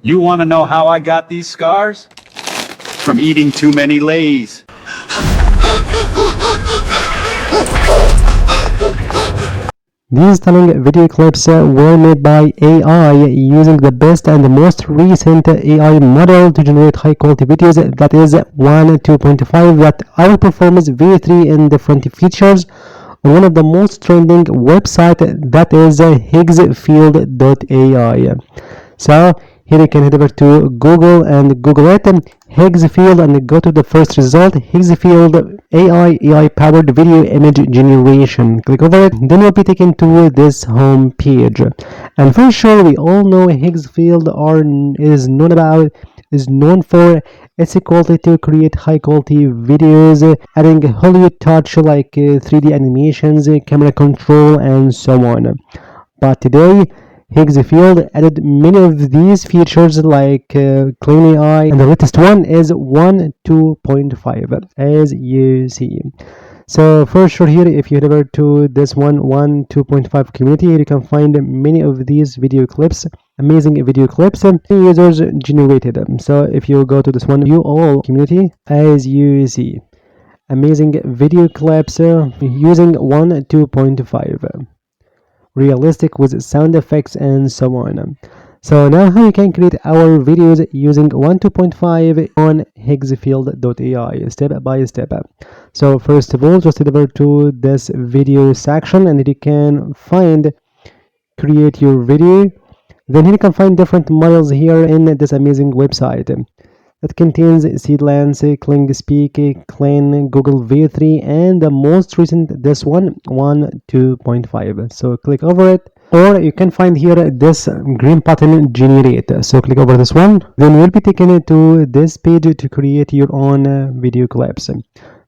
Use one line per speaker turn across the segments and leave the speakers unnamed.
You want to know how I got these scars? From eating too many Lays.
These stunning video clips were made by AI using the best and the most recent AI model to generate high quality videos, that is 2.5, that outperforms VEO3 in different features on one of the most trending website, that is higgsfield.ai. So here you can head over to Google and Google it, Higgsfield, and go to the first result, Higgsfield AI powered video image generation. Click over it, then you'll be taken to this home page. And for sure, we all know Higgsfield is known for its quality to create high quality videos, adding Hollywood touch like 3D animations, camera control, and so on. But today, Higgsfield added many of these features like Clean AI, and the latest one is 1.2.5, as you see. So for sure here, if you head over to this 1.2.5 community, you can find many of these video clips, amazing video clips users generated. So if you go to this one, view all community, as you see, amazing video clips using 1.2.5. realistic with sound effects and so on. So now how you can create our videos using 1.2.5 on higgsfield.ai step by step. So first of all, just head over to this video section and you can find create your video. Then here you can find different models here in this amazing website. It contains Seedlance, Kling Speak, Clean, Google VEO3, and the most recent, this one, 1.2.5. So click over it, or you can find here this green button, Generate. So click over this one, then you'll be taken to this page to create your own video clips.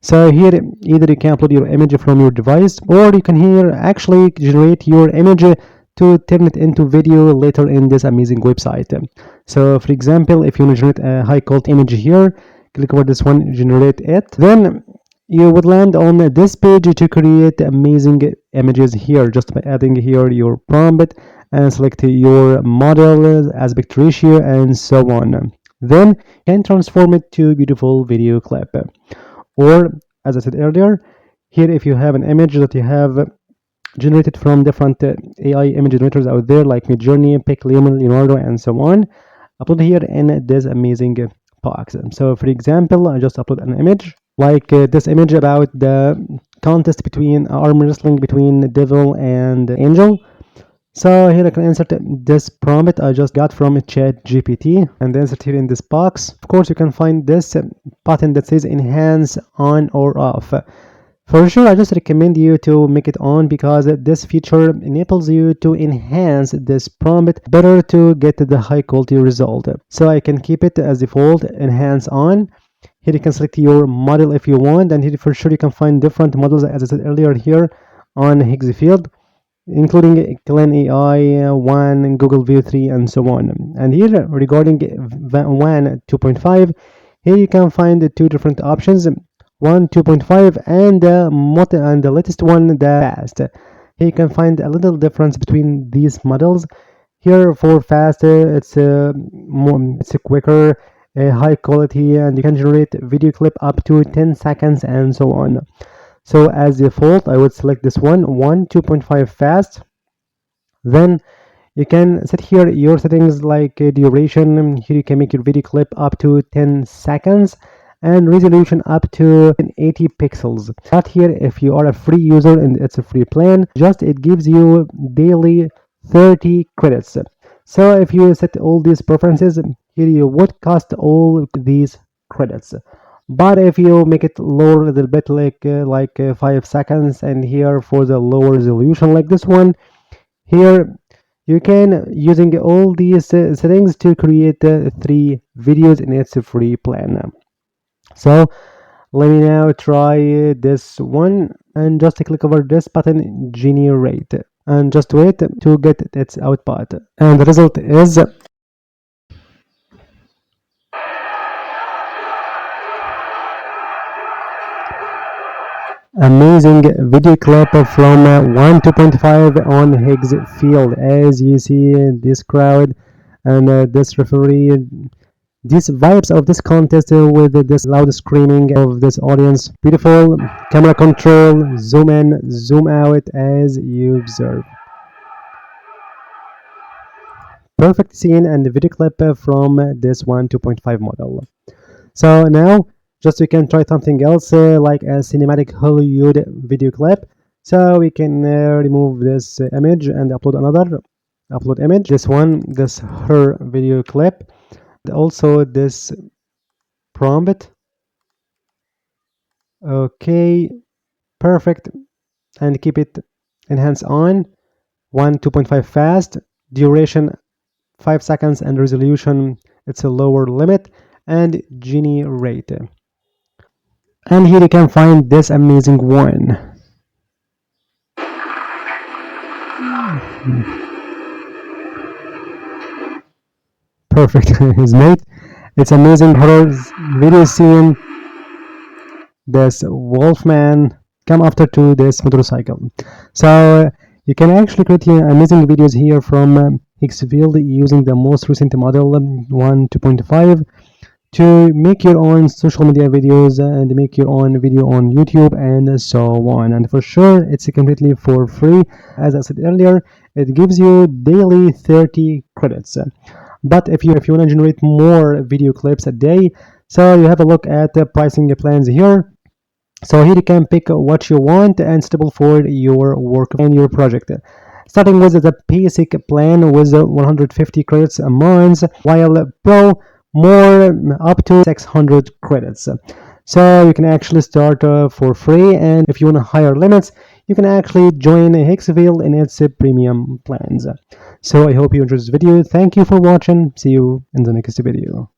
So here, either you can upload your image from your device, or you can here actually generate your image to turn it into video later in this amazing website. So for example, if you want to generate a high quality image here, click over this one, generate it. Then you would land on this page to create amazing images here, just by adding here your prompt and select your model, aspect ratio, and so on. Then you can transform it to a beautiful video clip. Or as I said earlier, here if you have an image that you have generated from different AI image generators out there like Midjourney, Pic, Leonardo, and so on, upload here in this amazing box. So for example, I just upload an image like this image about the contest between arm wrestling between the devil and angel. So here I can insert this prompt I just got from ChatGPT and insert here in this box. Of course, you can find this button that says enhance on or off. For sure, I just recommend you to make it on because this feature enables you to enhance this prompt better to get the high quality result. So I can keep it as default, enhance on. Here you can select your model if you want, and here for sure you can find different models as I said earlier here on Higgsfield, including Clean AI, One, Google VEO3, and so on. And here regarding One 2.5, here you can find the two different options. 1.2.5 and the latest one, the fast. Here you can find a little difference between these models. Here for fast, it's quicker, high quality, and you can generate video clip up to 10 seconds and so on. So as default, I would select this one, 1.2.5 fast. Then you can set here your settings like duration. Here you can make your video clip up to 10 seconds. And resolution up to 80 pixels. But here, if you are a free user and it's a free plan, just it gives you daily 30 credits. So if you set all these preferences, here you would cost all these credits. But if you make it lower a little bit, like 5 seconds, and here for the lower resolution like this one, here you can using all these settings to create 3 videos in its free plan. So let me now try this one and just click over this button, generate, and just wait to get its output. And the result is amazing video clip from 1.2.5 on Higgsfield. As you see, this crowd and this referee, these vibes of this contest with this loud screaming of this audience. Beautiful camera control, zoom in, zoom out as you observe. Perfect scene and video clip from this one 2.5 model. So now, just we can try something else like a cinematic Hollywood video clip. So we can remove this image and upload another upload image. This one, this her video clip. Also this prompt. Okay, perfect. And keep it enhance on. 2.5 fast. Duration 5 seconds and resolution it's a lower limit and genie rate. And here you can find this amazing one. Perfect. His mate. It's amazing horror video scene. This wolfman come after to this motorcycle. So you can actually create amazing videos here from Hicksfield using the most recent model 2.5 to make your own social media videos and make your own video on YouTube and so on. And for sure, it's completely for free. As I said earlier, it gives you daily 30 credits. But if you want to generate more video clips a day, so you have a look at the pricing plans here. So here you can pick what you want and suitable for your work and your project. Starting with the basic plan with 150 credits a month, while Pro more up to 600 credits. So you can actually start for free, and if you want higher limits, you can actually join Hicksville in its premium plans. So I hope you enjoyed this video. Thank you for watching. See you in the next video.